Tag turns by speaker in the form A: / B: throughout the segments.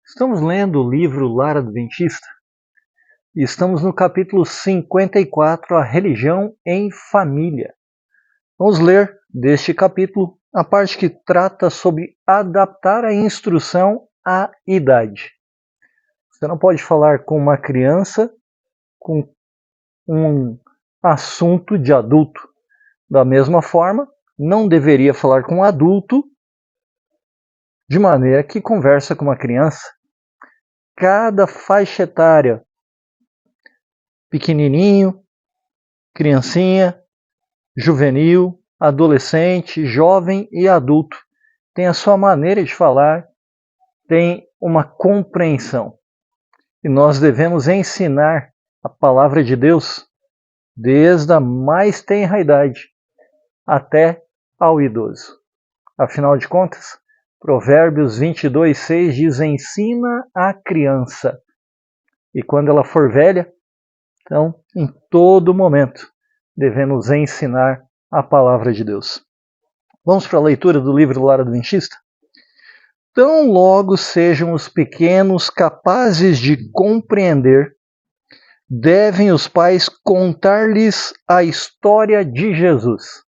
A: Estamos lendo o livro Lar Adventista e estamos no capítulo 54, A Religião em Família. Vamos ler deste capítulo a parte que trata sobre adaptar a instrução à idade. Você não pode falar com uma criança com um assunto de adulto. Da mesma forma, não deveria falar com um adulto de maneira que conversa com uma criança. Cada faixa etária, pequenininho, criancinha, juvenil, adolescente, jovem e adulto, tem a sua maneira de falar, tem uma compreensão. E nós devemos ensinar a palavra de Deus desde a mais tenra idade até ao idoso. Afinal de contas, Provérbios 22:6 diz: ensina a criança, e quando ela for velha, então, em todo momento, devemos ensinar a palavra de Deus. Vamos para a leitura do livro Lar Adventista? Tão logo sejam os pequenos capazes de compreender, devem os pais contar-lhes a história de Jesus.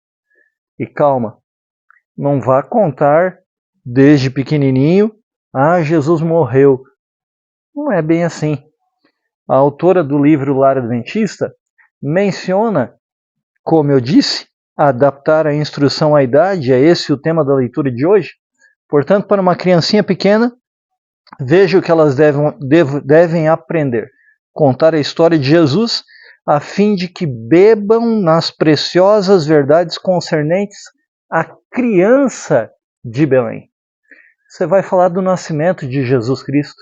A: E calma, não vá contar desde pequenininho, Jesus morreu. Não é bem assim. A autora do livro Lar Adventista menciona, como eu disse, adaptar a instrução à idade, é esse o tema da leitura de hoje. Portanto, para uma criancinha pequena, veja o que elas devem aprender. Contar a história de Jesus, a fim de que bebam nas preciosas verdades concernentes à criança de Belém. Você vai falar do nascimento de Jesus Cristo,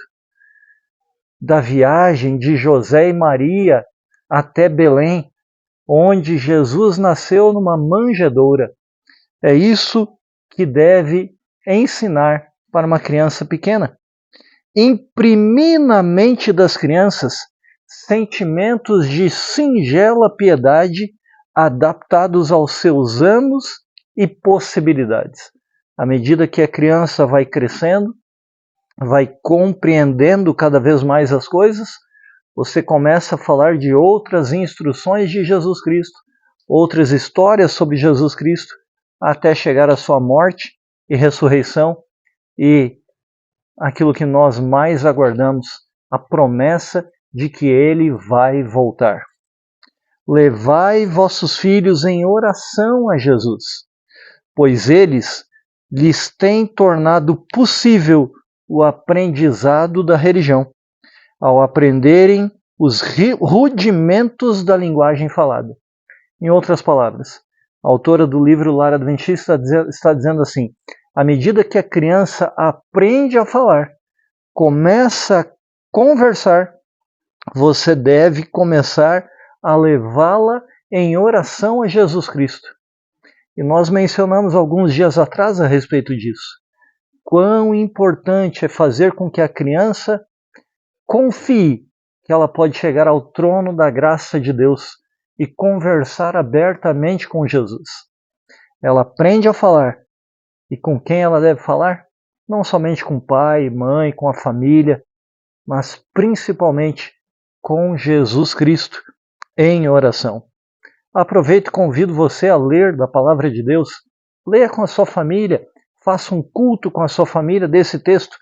A: da viagem de José e Maria até Belém, onde Jesus nasceu numa manjedoura. É isso que deve ensinar para uma criança pequena. Imprimir na mente das crianças sentimentos de singela piedade adaptados aos seus anos e possibilidades. À medida que a criança vai crescendo, vai compreendendo cada vez mais as coisas, você começa a falar de outras instruções de Jesus Cristo, outras histórias sobre Jesus Cristo, até chegar à sua morte e ressurreição e aquilo que nós mais aguardamos, a promessa de que ele vai voltar. Levai vossos filhos em oração a Jesus, pois eles lhes têm tornado possível o aprendizado da religião, ao aprenderem os rudimentos da linguagem falada. Em outras palavras, a autora do livro Lar Adventista está dizendo assim: à medida que a criança aprende a falar, começa a conversar, você deve começar a levá-la em oração a Jesus Cristo. E nós mencionamos alguns dias atrás a respeito disso. Quão importante é fazer com que a criança confie que ela pode chegar ao trono da graça de Deus e conversar abertamente com Jesus. Ela aprende a falar. E com quem ela deve falar? Não somente com pai, mãe, com a família, mas principalmente com Jesus Cristo em oração. Aproveito e convido você a ler da palavra de Deus. Leia com a sua família, faça um culto com a sua família desse texto,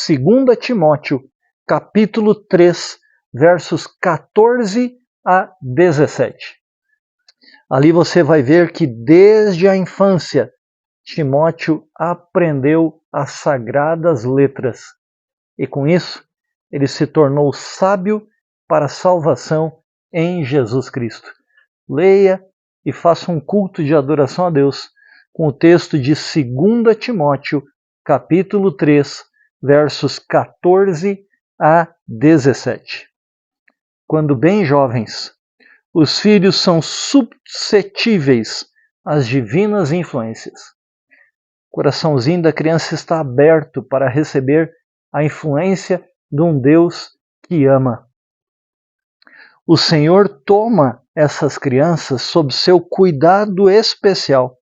A: 2 Timóteo, capítulo 3, versos 14 a 17. Ali você vai ver que desde a infância, Timóteo aprendeu as sagradas letras e com isso ele se tornou sábio para a salvação em Jesus Cristo. Leia e faça um culto de adoração a Deus com o texto de 2 Timóteo, capítulo 3, versos 14 a 17. Quando bem jovens, os filhos são suscetíveis às divinas influências. O coraçãozinho da criança está aberto para receber a influência de um Deus que ama. O Senhor toma essas crianças sob seu cuidado especial.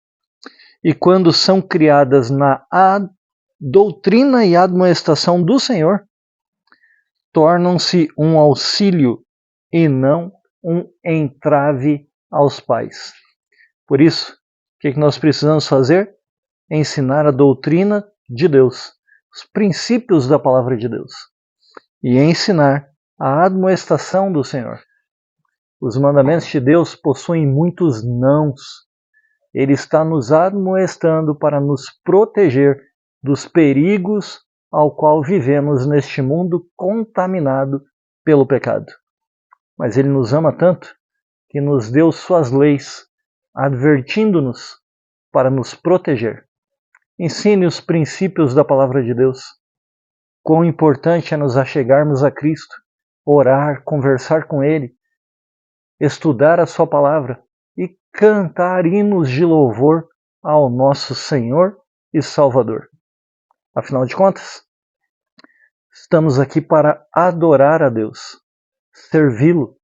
A: E quando são criadas na doutrina e admoestação do Senhor, tornam-se um auxílio e não um entrave aos pais. Por isso, o que nós precisamos fazer? Ensinar a doutrina de Deus, os princípios da palavra de Deus, e ensinar a admoestação do Senhor. Os mandamentos de Deus possuem muitos nãos. Ele está nos admoestando para nos proteger dos perigos ao qual vivemos neste mundo contaminado pelo pecado. Mas Ele nos ama tanto que nos deu suas leis, advertindo-nos para nos proteger. Ensine os princípios da palavra de Deus. Quão importante é nos achegarmos a Cristo, orar, conversar com Ele, estudar a sua palavra e cantar hinos de louvor ao nosso Senhor e Salvador. Afinal de contas, estamos aqui para adorar a Deus, servi-lo,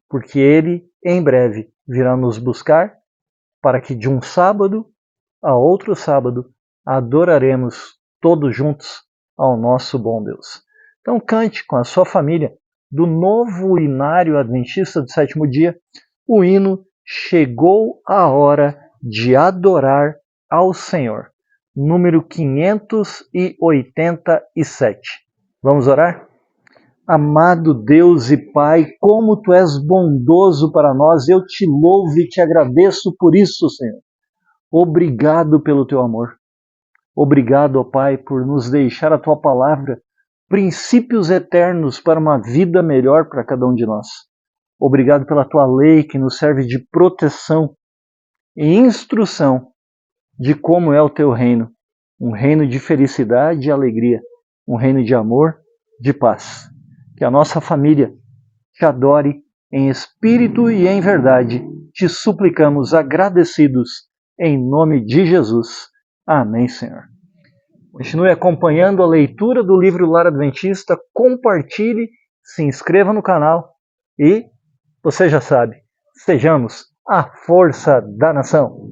A: porque Ele, em breve, virá nos buscar para que de um sábado a outro sábado adoraremos todos juntos ao nosso bom Deus. Então cante com a sua família do novo hinário adventista do sétimo dia o hino Chegou a Hora de Adorar ao Senhor, número 587. Vamos orar? Amado Deus e Pai, como Tu és bondoso para nós, eu te louvo e te agradeço por isso, Senhor. Obrigado pelo Teu amor. Obrigado, ó Pai, por nos deixar a Tua palavra, princípios eternos para uma vida melhor para cada um de nós. Obrigado pela Tua lei que nos serve de proteção e instrução de como é o Teu reino. Um reino de felicidade e alegria, um reino de amor, de paz. Que a nossa família te adore em espírito e em verdade. Te suplicamos agradecidos em nome de Jesus. Amém, Senhor. Continue acompanhando a leitura do livro Lar Adventista, compartilhe, se inscreva no canal e, você já sabe, sejamos a força da nação.